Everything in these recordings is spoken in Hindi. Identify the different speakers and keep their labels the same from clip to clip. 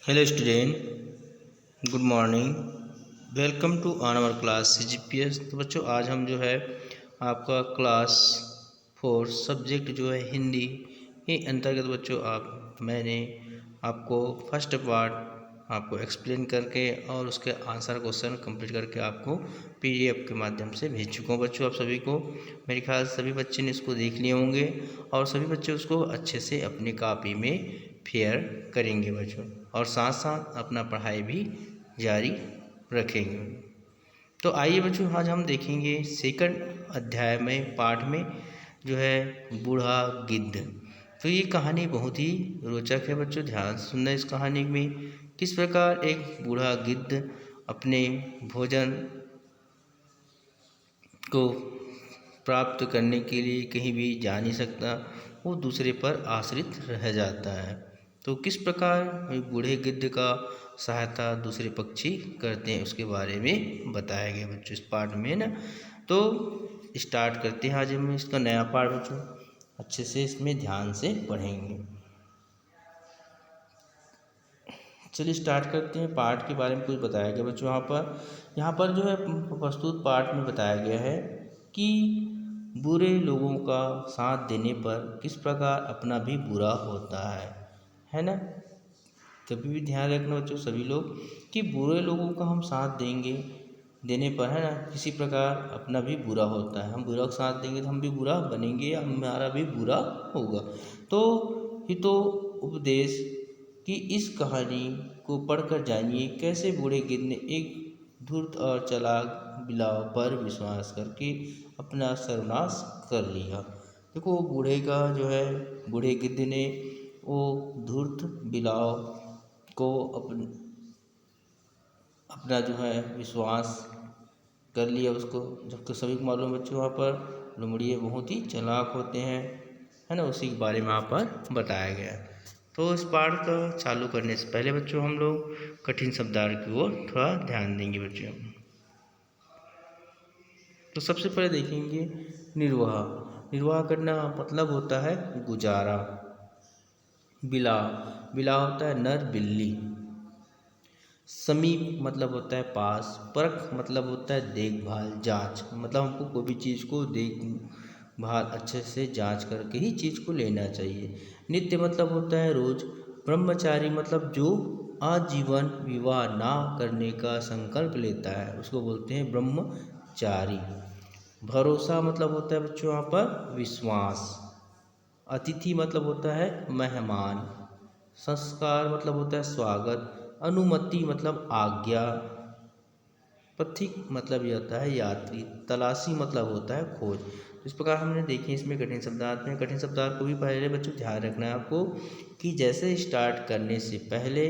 Speaker 1: Hello student, good morning. Welcome to on our class CGPS। तो बच्चों आज हम जो है आपका क्लास 4 सब्जेक्ट जो है हिंदी के अंतर्गत बच्चों मैंने आपको फर्स्ट पार्ट आपको एक्सप्लेन करके और उसके आंसर क्वेश्चन कंप्लीट करके आपको PDF के माध्यम से भेज चुका हूँ बच्चों। आप सभी को मेरे ख्याल सभी बच्चे ने इसको देख लिए होंगे और सभी बच्चे उसको अच्छे से अपनी कॉपी में फेयर करेंगे बच्चों, और साथ साथ अपना पढ़ाई भी जारी रखेंगे। तो आइए बच्चों आज हम देखेंगे सेकंड अध्याय में पाठ में जो है बूढ़ा गिद्ध। तो ये कहानी बहुत ही रोचक है बच्चों, ध्यान से सुनना। इस कहानी में किस प्रकार एक बूढ़ा गिद्ध अपने भोजन को प्राप्त करने के लिए कहीं भी जा नहीं सकता, वो दूसरे पर आश्रित रह जाता है। तो किस प्रकार बूढ़े गिद्ध का सहायता दूसरे पक्षी करते हैं उसके बारे में बताया गया बच्चों इस पाठ में ना। तो स्टार्ट करते हैं आज हम इसका नया पाठ बच्चों, अच्छे से इसमें ध्यान से पढ़ेंगे। चलिए स्टार्ट करते हैं। पाठ के बारे में कुछ बताया गया बच्चों। यहाँ पर जो है प्रस्तुत पाठ में बताया गया है कि बुरे लोगों का साथ देने पर किस प्रकार अपना भी बुरा होता है ना। कभी भी ध्यान रखना बच्चों सभी लोग कि बुरे लोगों का हम साथ देने पर है ना किसी प्रकार अपना भी बुरा होता है। हम बुरा का साथ देंगे तो हम भी बुरा बनेंगे या हमारा भी बुरा होगा। तो हितो उपदेश कि इस कहानी को पढ़कर जानिए कैसे बूढ़े गिद्ध ने एक धूर्त और चालाक बिलाव पर विश्वास करके अपना सर्वनाश कर लिया। देखो बूढ़े गिद्ध ने वो धूर्त बिलाव को अपना जो है विश्वास कर लिया उसको। जबकि सभी को मालूम बच्चों वहाँ पर लोमड़िए बहुत ही चालाक होते हैं, है ना, उसी के बारे में यहाँ पर बताया गया है। तो इस पाठ को चालू करने से पहले बच्चों हम लोग कठिन शब्दार्थ की ओर थोड़ा ध्यान देंगे बच्चों। तो सबसे पहले देखेंगे निर्वाह। निर्वाह करना मतलब होता है गुजारा। बिला बिला होता है नर बिल्ली। समीप मतलब होता है पास। परख मतलब होता है देखभाल जांच, मतलब हमको कोई भी चीज़ को देखभाल अच्छे से जांच करके ही चीज़ को लेना चाहिए। नित्य मतलब होता है रोज। ब्रह्मचारी मतलब जो आजीवन विवाह ना करने का संकल्प लेता है उसको बोलते हैं ब्रह्मचारी। भरोसा मतलब होता है बच्चों यहाँ पर विश्वास। अतिथि मतलब होता है मेहमान। संस्कार मतलब होता है स्वागत। अनुमति मतलब आज्ञा। पथिक मतलब ये होता है यात्री। तलाशी मतलब होता है खोज। इस प्रकार हमने देखे इसमें कठिन शब्दार्थ में। कठिन शब्दार्थ को भी पहले बच्चों ध्यान रखना है आपको कि जैसे स्टार्ट करने से पहले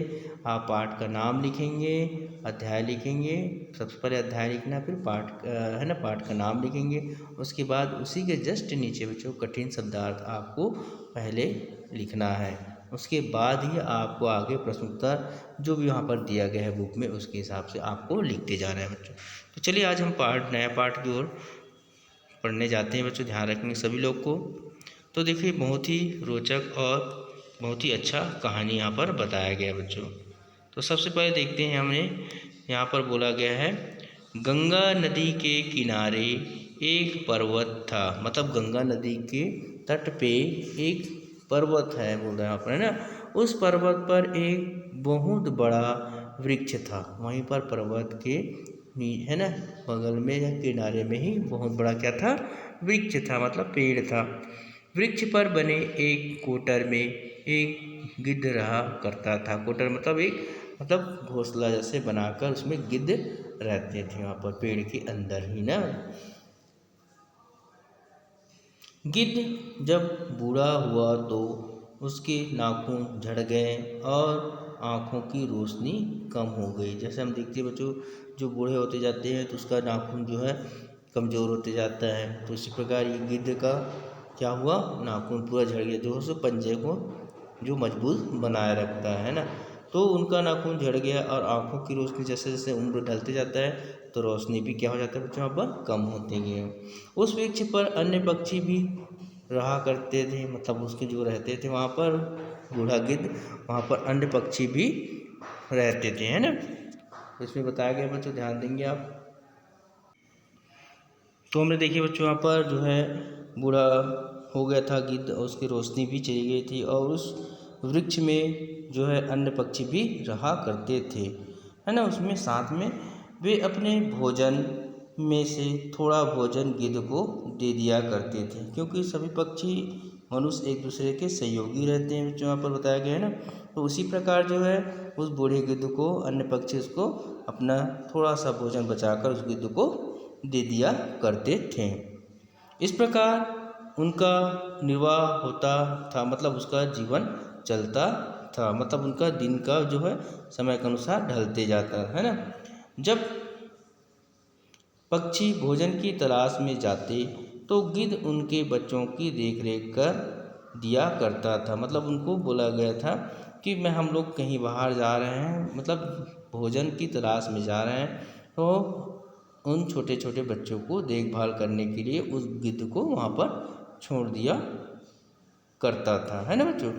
Speaker 1: आप पाठ का नाम लिखेंगे, अध्याय लिखेंगे। सबसे पहले अध्याय लिखना, फिर पाठ है ना, पाठ का नाम लिखेंगे। उसके बाद उसी के जस्ट नीचे बच्चों कठिन शब्दार्थ आपको पहले लिखना है। उसके बाद ही आपको आगे प्रश्न उत्तर जो भी वहाँ पर दिया गया है बुक में उसके हिसाब से आपको लिखते जाना है बच्चों। तो चलिए आज हम नया पाठ की ओर पढ़ने जाते हैं बच्चों, ध्यान रखेंगे सभी लोग को। तो देखिए बहुत ही रोचक और बहुत ही अच्छा कहानी यहाँ पर बताया गया है बच्चों। तो सबसे पहले देखते हैं, हमने यहाँ पर बोला गया है गंगा नदी के किनारे एक पर्वत था। मतलब गंगा नदी के तट पे एक पर्वत है बोल रहे हैं यहाँ पर, है ना। उस पर्वत पर एक बहुत बड़ा वृक्ष था। वहीं पर पर्वत के है ना बगल में या किनारे में ही बहुत बड़ा क्या था, वृक्ष था, मतलब पेड़ था। वृक्ष पर बने एक कोटर में एक गिद्ध रहा करता था। कोटर मतलब घोंसला जैसे बनाकर उसमें गिद्ध रहते थे वहाँ पर पेड़ के अंदर ही ना। गिद्ध जब बूढ़ा हुआ तो उसके नाखून झड़ गए और आँखों की रोशनी कम हो गई। जैसे हम देखते हैं बच्चों जो बूढ़े होते जाते हैं तो उसका नाखून जो है कमज़ोर होते जाता है। तो इसी प्रकार ये गिद्ध का क्या हुआ, नाखून पूरा झड़ गया, जो है पंजे को जो मजबूत बनाए रखता है ना। तो उनका नाखून झड़ गया और आँखों की रोशनी जैसे जैसे उम्र ढलते जाता है तो रोशनी भी क्या हो जाता है बच्चों यहाँ पर कम होते गए। उस वृक्ष पर अन्य पक्षी भी रहा करते थे, मतलब उसके जो रहते थे वहाँ पर बूढ़ा गिद्ध, वहाँ पर अन्य पक्षी भी रहते थे, है ना। तो इसमें बताया गया बच्चों, ध्यान देंगे आप। तो हमने देखिए बच्चों यहाँ पर जो है बूढ़ा हो गया था गिद्ध, और उसकी रोशनी भी चली गई थी, और उस वृक्ष में जो है अन्य पक्षी भी रहा करते थे, है ना। उसमें साथ में वे अपने भोजन में से थोड़ा भोजन गिद्ध को दे दिया करते थे, क्योंकि सभी पक्षी मनुष्य एक दूसरे के सहयोगी रहते हैं, जो यहाँ पर बताया गया है ना। तो उसी प्रकार जो है उस बूढ़े गिद्ध को अन्य पक्षी उसको अपना थोड़ा सा भोजन बचाकर उस गिद्ध को दे दिया करते थे। इस प्रकार उनका निर्वाह होता था, मतलब उसका जीवन चलता था, मतलब उनका दिन का जो है समय के अनुसार ढलते जाता है ना। जब पक्षी भोजन की तलाश में जाते तो गिद्ध उनके बच्चों की देखरेख कर दिया करता था, मतलब उनको बोला गया था कि हम लोग कहीं बाहर जा रहे हैं, मतलब भोजन की तलाश में जा रहे हैं, तो उन छोटे छोटे बच्चों को देखभाल करने के लिए उस गिद्ध को वहाँ पर छोड़ दिया करता था, है ना बच्चों,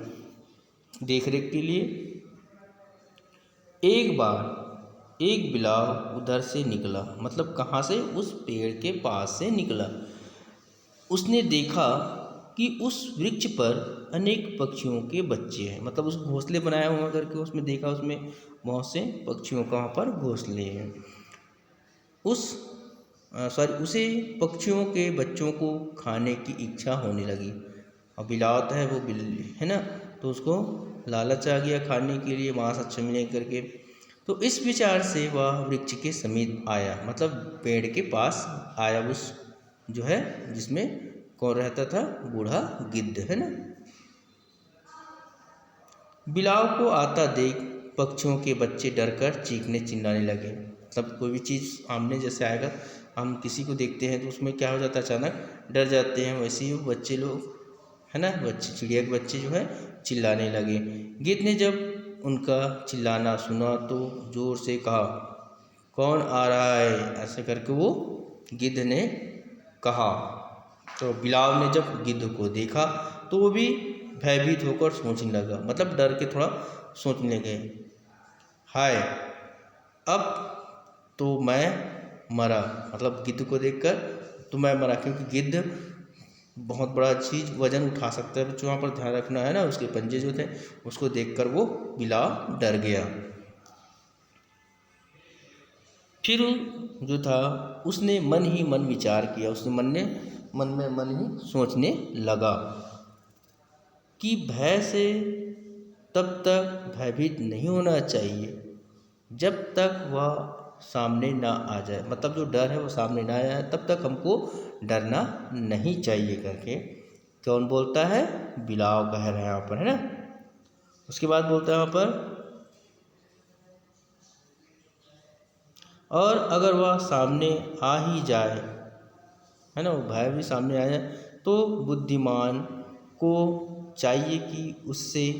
Speaker 1: देखरेख के लिए। एक बार एक बिलाव उधर से निकला, मतलब कहाँ से, उस पेड़ के पास से निकला। उसने देखा कि उस वृक्ष पर अनेक पक्षियों के बच्चे हैं, मतलब उस घोंसले बनाया हुआ करके उसमें देखा, उसमें बहुत से पक्षियों का वहाँ पर घोंसले हैं। उसे पक्षियों के बच्चों को खाने की इच्छा होने लगी। अब बिलावता है वो बिल्ली, है ना, तो उसको लालच आ गया खाने के लिए, मांस अच्छा मिले करके। तो इस विचार से वह वृक्ष के समीप आया, मतलब पेड़ के पास आया, उस जो है जिसमें कौन रहता था, बूढ़ा गिद्ध, है ना। बिलाव को आता देख पक्षियों के बच्चे डरकर चीखने चिल्लाने लगे। मतलब कोई भी चीज़ सामने जैसे आएगा, हम किसी को देखते हैं तो उसमें क्या हो जाता है, अचानक डर जाते हैं, वैसे ही बच्चे लोग, है ना, बच्चे, चिड़िया के बच्चे जो है चिल्लाने लगे। गिद्ध ने जब उनका चिल्लाना सुना तो जोर से कहा, कौन आ रहा है, ऐसे करके वो गिद्ध ने कहा। तो बिलाव ने जब गिद्ध को देखा तो वो भी भयभीत होकर सोचने लगा, मतलब डर के थोड़ा सोचने लगे, हाय अब तो मैं मरा, मतलब गिद्ध को देखकर तो मैं मरा, क्योंकि गिद्ध बहुत बड़ा चीज़ वजन उठा सकता है, बच्चों वहाँ पर ध्यान रखना है ना। उसके पंजे जो थे उसको देखकर वो बिलाव डर गया। फिर जो था उसने मन ही मन विचार किया, उसने मन ही सोचने लगा कि भय से तब तक भयभीत नहीं होना चाहिए जब तक वह सामने ना आ जाए, मतलब जो डर है वो सामने ना आया है तब तक हमको डरना नहीं चाहिए करके कौन बोलता है, बिलाव कह रहे हैं यहाँ पर, है ना। उसके बाद बोलता है यहाँ पर, और अगर वह सामने आ ही जाए, है ना, वो भय भी सामने आ जाए, तो बुद्धिमान को चाहिए कि उससे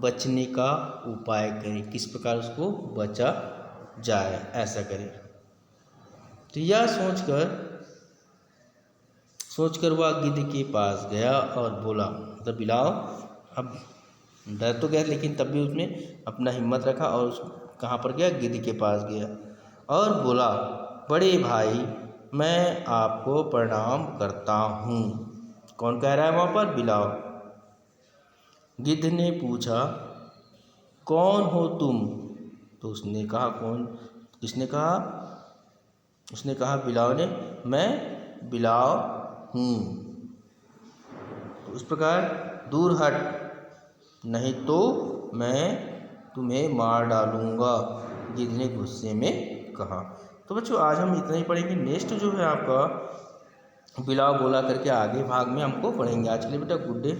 Speaker 1: बचने का उपाय करें, किस प्रकार उसको बचा जाए, ऐसा करें। तो यह सोचकर वह गिद्ध के पास गया और बोला, मतलब बिलाव अब डर तो गया लेकिन तब भी उसने अपना हिम्मत रखा और कहाँ पर गया, गिद्ध के पास गया और बोला, बड़े भाई मैं आपको प्रणाम करता हूँ। कौन कह रहा है वहाँ पर, बिलाव। गिद्ध ने पूछा, कौन हो तुम। तो उसने कहा, कौन, किसने कहा, उसने कहा बिलाव ने, मैं बिलाव हूँ। तो उस प्रकार दूर हट, नहीं तो मैं तुम्हें मार डालूँगा, गिद्ध ने गुस्से में कहा। तो बच्चों आज हम इतना ही पढ़ेंगे, नेक्स्ट जो है आपका बिलाव बोला करके आगे भाग में हमको पढ़ेंगे। आज के लिए बेटा गुड डे।